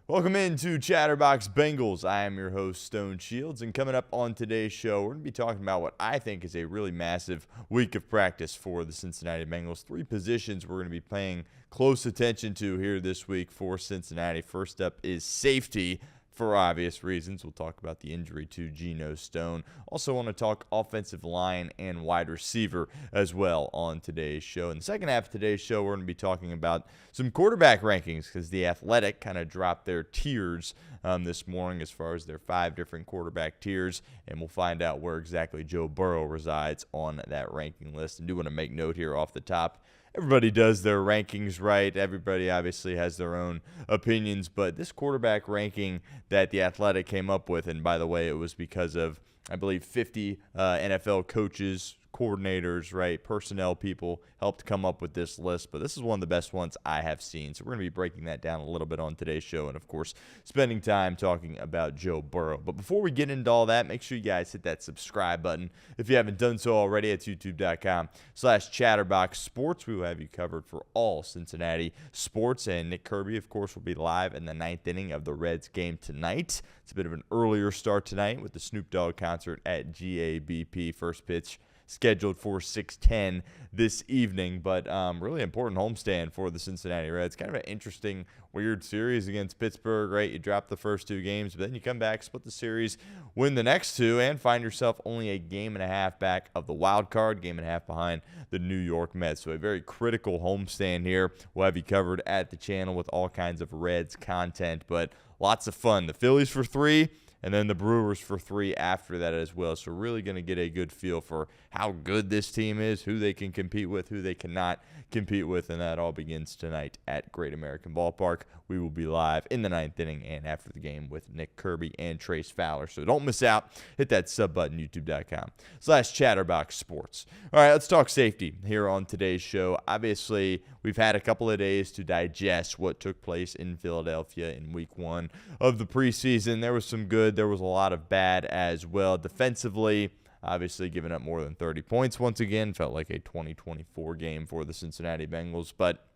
Welcome into Chatterbox Bengals. I am your host, Stone Shields, and coming up on today's show, we're going to be talking about what I think is a really massive week of practice for the Cincinnati Bengals. Three positions we're going to be paying close attention to here this week for Cincinnati. First up is safety. For obvious reasons, we'll talk about the injury to Geno Stone. Also want to talk offensive line and wide receiver as well on today's show. In the second half of today's show, we're going to be talking about some quarterback rankings because The Athletic kind of dropped their tiers this morning as far as their 5 different quarterback tiers, and we'll find out where exactly Joe Burrow resides on that ranking list. And do want to make note here off the top, everybody does their rankings right. Everybody obviously has their own opinions, but this quarterback ranking that The Athletic came up with, and by the way, it was because of, I believe, 50 NFL coaches, coordinators, right, personnel people helped come up with this list, but this is one of the best ones I have seen. So we're going to be breaking that down a little bit on today's show and, of course, spending time talking about Joe Burrow. But before we get into all that, make sure you guys hit that subscribe button. If you haven't done so already, it's youtube.com/chatterboxsports. We will have you covered for all Cincinnati sports, and Nick Kirby, of course, will be live in the 9th inning of the Reds game tonight. It's a bit of an earlier start tonight with the Snoop Dogg concert at GABP. First pitch scheduled for 6:10 this evening, but really important homestand for the Cincinnati Reds. Kind of an interesting, weird series against Pittsburgh, right? You drop the first 2 games, but then you come back, split the series, win the next 2, and find yourself only a game and a half back of the wild card, game and a half behind the New York Mets. So a very critical homestand here. We'll have you covered at the channel with all kinds of Reds content, but lots of fun. The Phillies for 3. And then the Brewers for 3 after that as well. So really going to get a good feel for how good this team is, who they can compete with, who they cannot compete with, and that all begins tonight at Great American Ballpark. We will be live in the 9th inning and after the game with Nick Kirby and Trace Fowler. So don't miss out. Hit that sub button, youtube.com/chatterboxsports. All right, let's talk safety here on today's show. Obviously, we've had a couple of days to digest what took place in Philadelphia in week 1 of the preseason. There was some good. There was a lot of bad as well. Defensively, obviously giving up more than 30 points once again. Felt like a 2024 game for the Cincinnati Bengals, but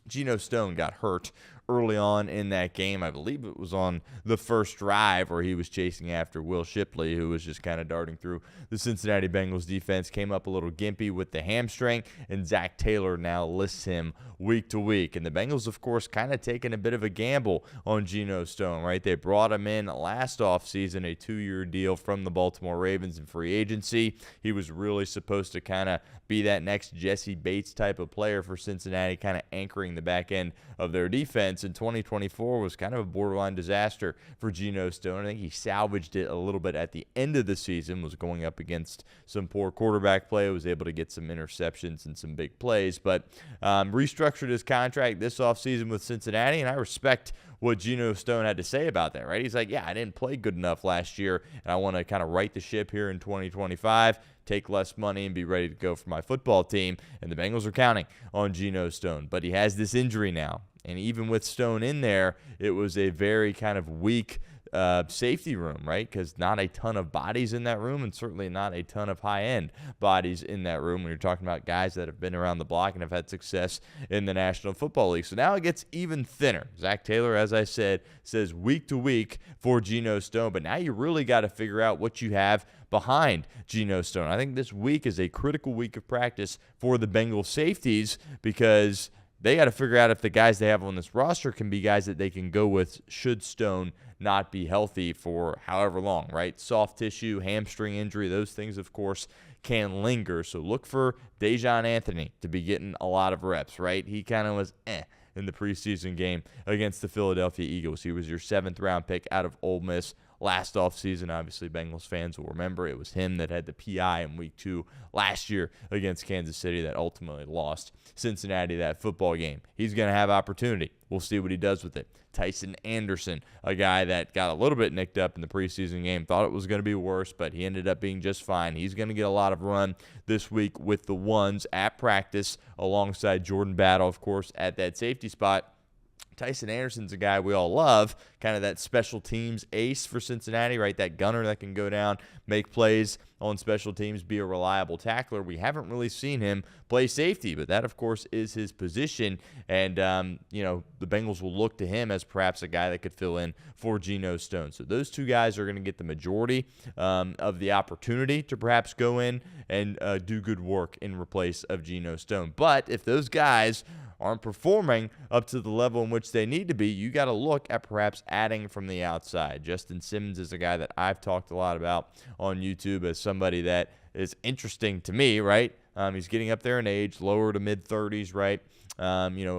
Geno Stone got hurt early on in that game. I believe it was on the first drive where he was chasing after Will Shipley, who was just kind of darting through the Cincinnati Bengals defense. Came up a little gimpy with the hamstring, and Zac Taylor now lists him week to week. And the Bengals, of course, kind of taking a bit of a gamble on Geno Stone, right? They brought him in last offseason, a 2-year deal from the Baltimore Ravens in free agency. He was really supposed to kind of be that next Jesse Bates type of player for Cincinnati, kind of anchoring the back end of their defense. In 2024 was kind of a borderline disaster for Geno Stone. I think he salvaged it a little bit at the end of the season, was going up against some poor quarterback play, was able to get some interceptions and some big plays, but restructured his contract this offseason with Cincinnati, and I respect what Geno Stone had to say about that, right? He's like, yeah, I didn't play good enough last year, and I want to kind of right the ship here in 2025, take less money, and be ready to go for my football team. And the Bengals are counting on Geno Stone, but he has this injury now. And even with Stone in there, it was a very kind of weak safety room, right? Because not a ton of bodies in that room, and certainly not a ton of high-end bodies in that room when you're talking about guys that have been around the block and have had success in the National Football League. So now it gets even thinner. Zac Taylor, as I said, says week to week for Geno Stone, but now you really got to figure out what you have behind Geno Stone. I think this week is a critical week of practice for the Bengals safeties because they got to figure out if the guys they have on this roster can be guys that they can go with should Stone not be healthy for however long, right? Soft tissue, hamstring injury, those things, of course, can linger. So look for Daijahn Anthony to be getting a lot of reps, right? He kind of was in the preseason game against the Philadelphia Eagles. He was your 7th-round pick out of Ole Miss last offseason. Obviously, Bengals fans will remember it was him that had the PI in week 2 last year against Kansas City that ultimately lost Cincinnati that football game. He's going to have opportunity. We'll see what he does with it. Tycen Anderson, a guy that got a little bit nicked up in the preseason game, thought it was going to be worse, but he ended up being just fine. He's going to get a lot of run this week with the ones at practice alongside Jordan Battle, of course, at that safety spot. Tycen Anderson's a guy we all love, kind of that special teams ace for Cincinnati, right? That gunner that can go down, make plays on special teams, be a reliable tackler. We haven't really seen him play safety, but that, of course, is his position. And, the Bengals will look to him as perhaps a guy that could fill in for Geno Stone. So those two guys are going to get the majority of the opportunity to perhaps go in and do good work in replace of Geno Stone. But if those guys aren't performing up to the level in which they need to be, you got to look at perhaps adding from the outside. Justin Simmons is a guy that I've talked a lot about on YouTube as somebody that is interesting to me, right? He's getting up there in age, lower to mid-30s, right?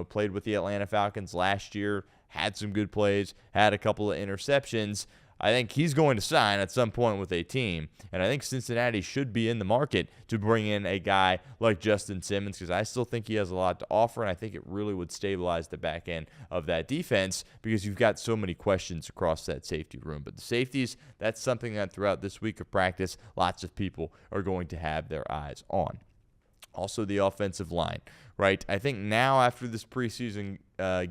Played with the Atlanta Falcons last year, had some good plays, had a couple of interceptions. I think he's going to sign at some point with a team, and I think Cincinnati should be in the market to bring in a guy like Justin Simmons because I still think he has a lot to offer, and I think it really would stabilize the back end of that defense because you've got so many questions across that safety room. But the safeties, that's something that throughout this week of practice, lots of people are going to have their eyes on. Also, the offensive line, right? I think now after this preseason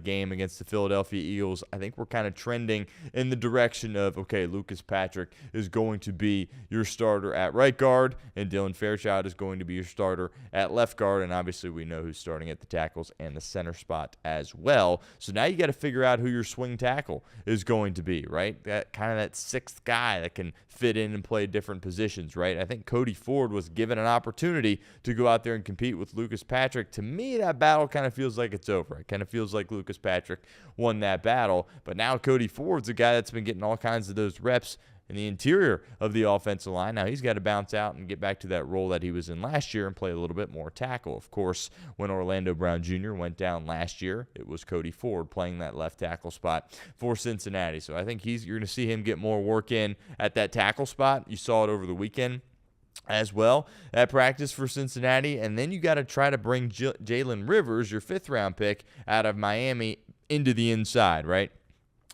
game against the Philadelphia Eagles, I think we're kind of trending in the direction of, okay, Lucas Patrick is going to be your starter at right guard, and Dylan Fairchild is going to be your starter at left guard, and obviously we know who's starting at the tackles and the center spot as well. So now you got to figure out who your swing tackle is going to be, right? That kind of that sixth guy that can fit in and play different positions, right? I think Cody Ford was given an opportunity to go out there and compete with Lucas Patrick. To me, that battle kind of feels like it's over. It kind of feels like Lucas Patrick won that battle, but now Cody Ford's a guy that's been getting all kinds of those reps in the interior of the offensive line. Now he's got to bounce out and get back to that role that he was in last year and play a little bit more tackle. Of course, when Orlando Brown Jr. went down last year, it was Cody Ford playing that left tackle spot for Cincinnati. So I think you're going to see him get more work in at that tackle spot. You saw it over the weekend as well at practice for Cincinnati. And then you got to try to bring Jalen Rivers, your 5th-round pick out of Miami, into the inside, right?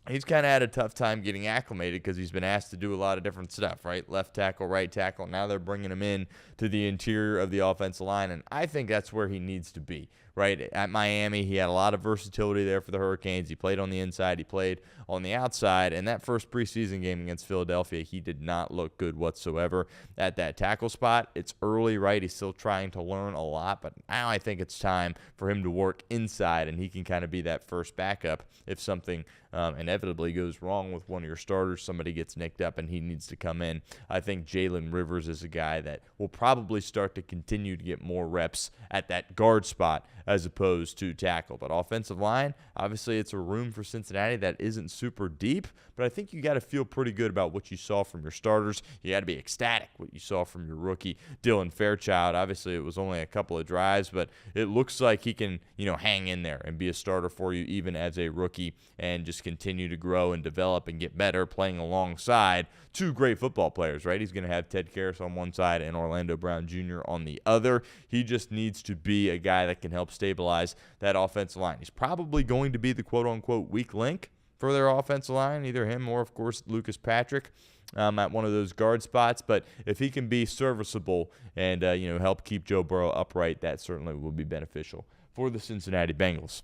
He's kind of had a tough time getting acclimated because he's been asked to do a lot of different stuff, right? Left tackle, right tackle. Now they're bringing him in to the interior of the offensive line, and I think that's where he needs to be, right? At Miami, he had a lot of versatility there for the Hurricanes. He played on the inside. He played on the outside, and that first preseason game against Philadelphia, he did not look good whatsoever at that tackle spot. It's early, right? He's still trying to learn a lot, but now I think it's time for him to work inside, and he can kind of be that first backup if something inevitably goes wrong with one of your starters, somebody gets nicked up and he needs to come in. I think Jalen Rivers is a guy that will probably start to continue to get more reps at that guard spot as opposed to tackle. But offensive line, obviously it's a room for Cincinnati that isn't super deep, but I think you got to feel pretty good about what you saw from your starters. You got to be ecstatic what you saw from your rookie, Dylan Fairchild. Obviously it was only a couple of drives, but it looks like he can, hang in there and be a starter for you even as a rookie and just continue to grow and develop and get better playing alongside two great football players, right? He's going to have Ted Karras on one side and Orlando Brown Jr. on the other. He just needs to be a guy that can help stabilize that offensive line. He's probably going to be the quote-unquote weak link for their offensive line, either him or, of course, Lucas Patrick at one of those guard spots. But if he can be serviceable and, help keep Joe Burrow upright, that certainly will be beneficial for the Cincinnati Bengals.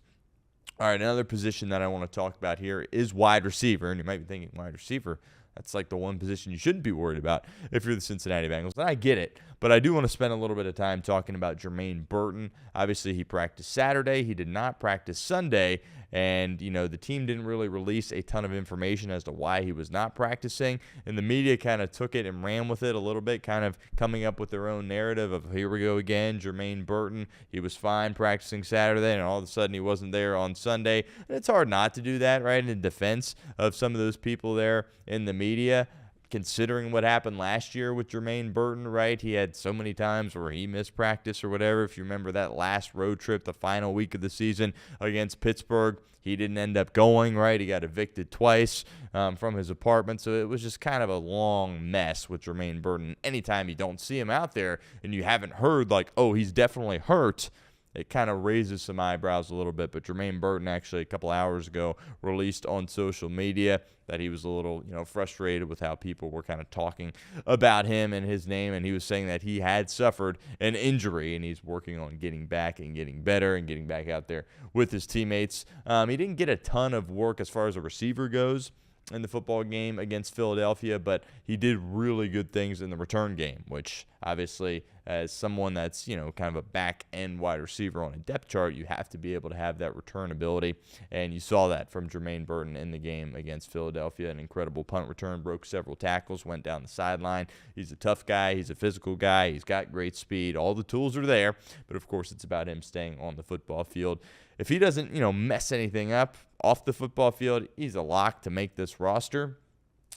All right, another position that I want to talk about here is wide receiver. And you might be thinking, wide receiver, that's like the one position you shouldn't be worried about if you're the Cincinnati Bengals. And I get it, but I do want to spend a little bit of time talking about Jermaine Burton. Obviously, he practiced Saturday. He did not practice Sunday. And, the team didn't really release a ton of information as to why he was not practicing. And the media kind of took it and ran with it a little bit, kind of coming up with their own narrative of, here we go again, Jermaine Burton. He was fine practicing Saturday, and all of a sudden he wasn't there on Sunday. And it's hard not to do that, right, in defense of some of those people there in the media. Considering what happened last year with Jermaine Burton, right? He had so many times where he missed practice or whatever. If you remember that last road trip, the final week of the season against Pittsburgh, he didn't end up going, right? He got evicted twice from his apartment. So it was just kind of a long mess with Jermaine Burton. Anytime you don't see him out there and you haven't heard like, oh, he's definitely hurt, it kind of raises some eyebrows a little bit. But Jermaine Burton actually a couple hours ago released on social media that he was a little, frustrated with how people were kind of talking about him and his name, and he was saying that he had suffered an injury, and he's working on getting back and getting better and getting back out there with his teammates. He didn't get a ton of work as far as a receiver goes in the football game against Philadelphia, but he did really good things in the return game, which obviously as someone that's, kind of a back-end wide receiver on a depth chart, you have to be able to have that return ability, and you saw that from Jermaine Burton in the game against Philadelphia. An incredible punt return, broke several tackles, went down the sideline. He's a tough guy. He's a physical guy. He's got great speed. All the tools are there, but of course it's about him staying on the football field. If he doesn't, mess anything up off the football field, he's a lock to make this roster.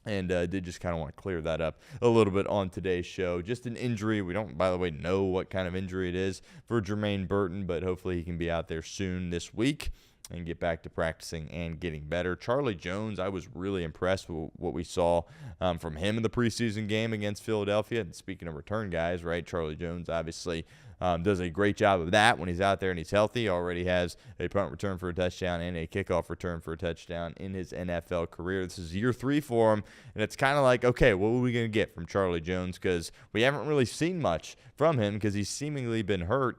And did just kind of want to clear that up a little bit on today's show. Just an injury. We don't, by the way, know what kind of injury it is for Jermaine Burton, but hopefully he can be out there soon this week and get back to practicing and getting better. Charlie Jones, I was really impressed with what we saw from him in the preseason game against Philadelphia. And speaking of return guys, right, Charlie Jones obviously does a great job of that when he's out there and he's healthy. Already has a punt return for a touchdown and a kickoff return for a touchdown in his NFL career. This is year 3 for him, and it's kind of like, okay, what are we going to get from Charlie Jones? Because we haven't really seen much from him because he's seemingly been hurt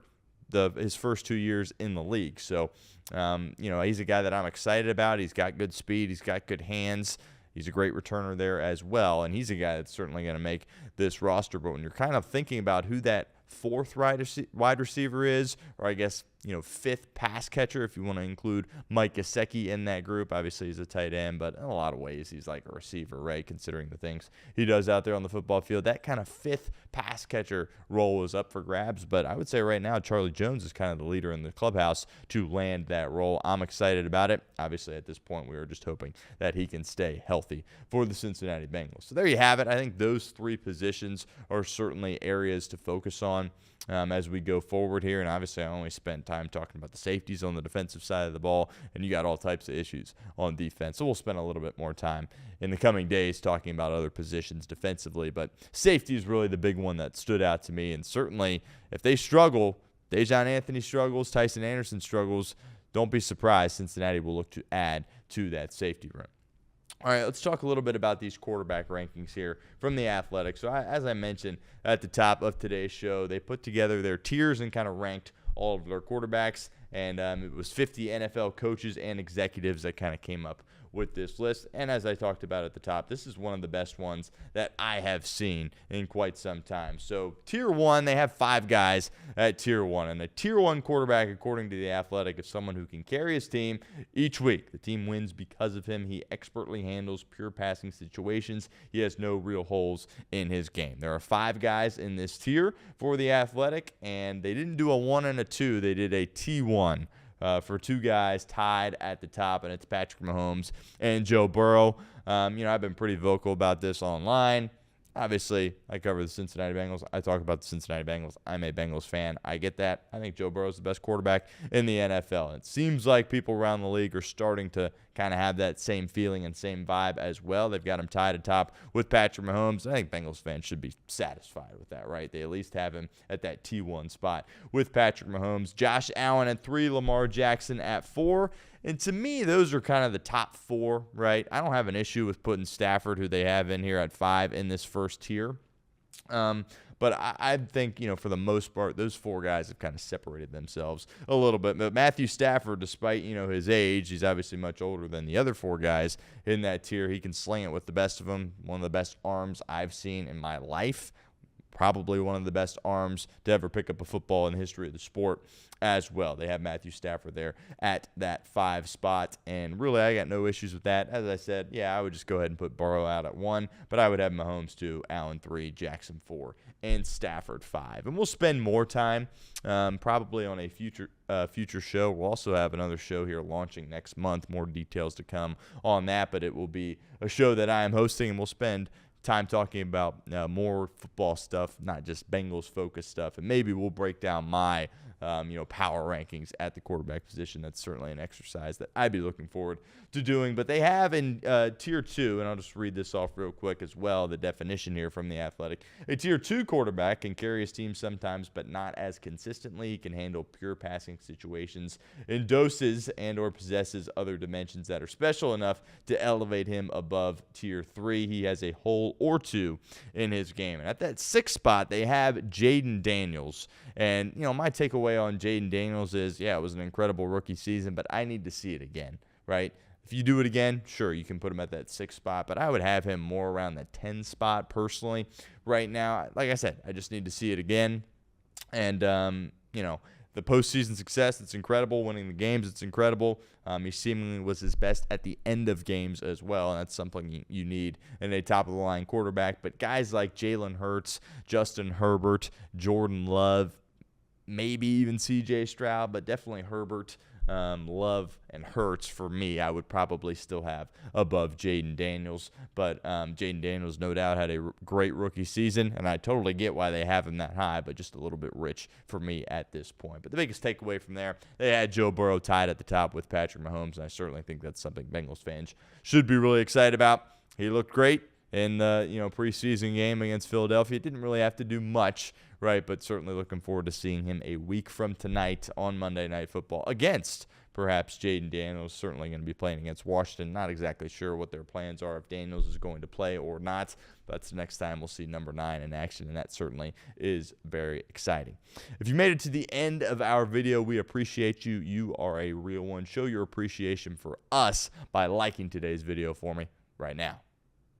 his first 2 years in the league. So, he's a guy that I'm excited about. He's got good speed. He's got good hands. He's a great returner there as well, and he's a guy that's certainly going to make this roster. But when you're kind of thinking about who that fourth wide receiver is, or I guess, fifth pass catcher, if you want to include Mike Gesicki in that group. Obviously, he's a tight end, but in a lot of ways, he's like a receiver, right, considering the things he does out there on the football field. That kind of fifth pass catcher role is up for grabs, but I would say right now, Charlie Jones is kind of the leader in the clubhouse to land that role. I'm excited about it. Obviously, at this point, we are just hoping that he can stay healthy for the Cincinnati Bengals. So there you have it. I think those 3 positions are certainly areas to focus on as we go forward here. And obviously, I only spent time talking about the safeties on the defensive side of the ball, and you got all types of issues on defense. So we'll spend a little bit more time in the coming days talking about other positions defensively. But safety is really the big one that stood out to me. And certainly, if they struggle, Daijahn Anthony struggles, Tycen Anderson struggles, don't be surprised. Cincinnati will look to add to that safety room. All right, let's talk a little bit about these quarterback rankings here from The Athletic. So as I mentioned at the top of today's show, they put together their tiers and kind of ranked all of their quarterbacks, and it was 50 NFL coaches and executives that kind of came up with this list. And as I talked about at the top, this is one of the best ones that I have seen in quite some time. So tier 1, they have 5 guys at tier 1. And a tier 1 quarterback, according to The Athletic, is someone who can carry his team each week. The team wins because of him. He expertly handles pure passing situations. He has no real holes in his game. There are 5 guys in this tier for The Athletic, and they didn't do a 1 and a 2. They did a T1. For 2 guys tied at the top, and it's Patrick Mahomes and Joe Burrow. I've been pretty vocal about this online. Obviously, I cover the Cincinnati Bengals. I talk about the Cincinnati Bengals. I'm a Bengals fan. I get that. I think Joe Burrow is the best quarterback in the NFL. It seems like people around the league are starting to kind of have that same feeling and same vibe as well. They've got him tied atop with Patrick Mahomes. I think Bengals fans should be satisfied with that, right? They at least have him at that T1 spot with Patrick Mahomes. Josh Allen at 3, Lamar Jackson at 4. And to me, those are kind of the top 4, right? I don't have an issue with putting Stafford, who they have in here at 5, in this first tier. But I think, for the most part, those 4 guys have kind of separated themselves a little bit. But Matthew Stafford, despite, his age, he's obviously much older than the other 4 guys in that tier. He can sling it with the best of them. One of the best arms I've seen in my life. Probably one of the best arms to ever pick up a football in the history of the sport as well. They have Matthew Stafford there at that 5 spot, and really I got no issues with that. As I said, I would just go ahead and put Burrow out at 1, but I would have Mahomes 2, Allen 3, Jackson 4, and Stafford 5. And we'll spend more time probably on a future show. We'll also have another show here launching next month. More details to come on that, but it will be a show that I am hosting, and we'll spend time talking about more football stuff, not just Bengals-focused stuff, and maybe we'll break down my power rankings at the quarterback position. That's certainly an exercise that I'd be looking forward to doing. But they have in Tier 2, and I'll just read this off real quick as well, the definition here from The Athletic. A Tier 2 quarterback can carry his team sometimes, but not as consistently. He can handle pure passing situations in doses and or possesses other dimensions that are special enough to elevate him above Tier 3. He has a hole or two in his game. And at that 6th spot, they have Jayden Daniels. And, my takeaway on Jayden Daniels is, yeah, it was an incredible rookie season, but I need to see it again, right? If you do it again, sure, you can put him at that 6th spot, but I would have him more around the 10 spot personally right now. Like I said, I just need to see it again. And, the postseason success, it's incredible. Winning the games, it's incredible. He seemingly was his best at the end of games as well, and that's something you need in a top-of-the-line quarterback. But guys like Jalen Hurts, Justin Herbert, Jordan Love, maybe even C.J. Stroud, but definitely Herbert, Love, and Hurts for me, I would probably still have above Jayden Daniels. But Jayden Daniels, no doubt, had a great rookie season, and I totally get why they have him that high, but just a little bit rich for me at this point. But the biggest takeaway from there, they had Joe Burrow tied at the top with Patrick Mahomes, and I certainly think that's something Bengals fans should be really excited about. He looked great in the preseason game against Philadelphia. Didn't really have to do much, right? But certainly looking forward to seeing him a week from tonight on Monday Night Football against perhaps Jayden Daniels. Certainly going to be playing against Washington. Not exactly sure what their plans are, if Daniels is going to play or not. But that's the next time we'll see number 9 in action, and that certainly is very exciting. If you made it to the end of our video, we appreciate you. You are a real one. Show your appreciation for us by liking today's video for me right now.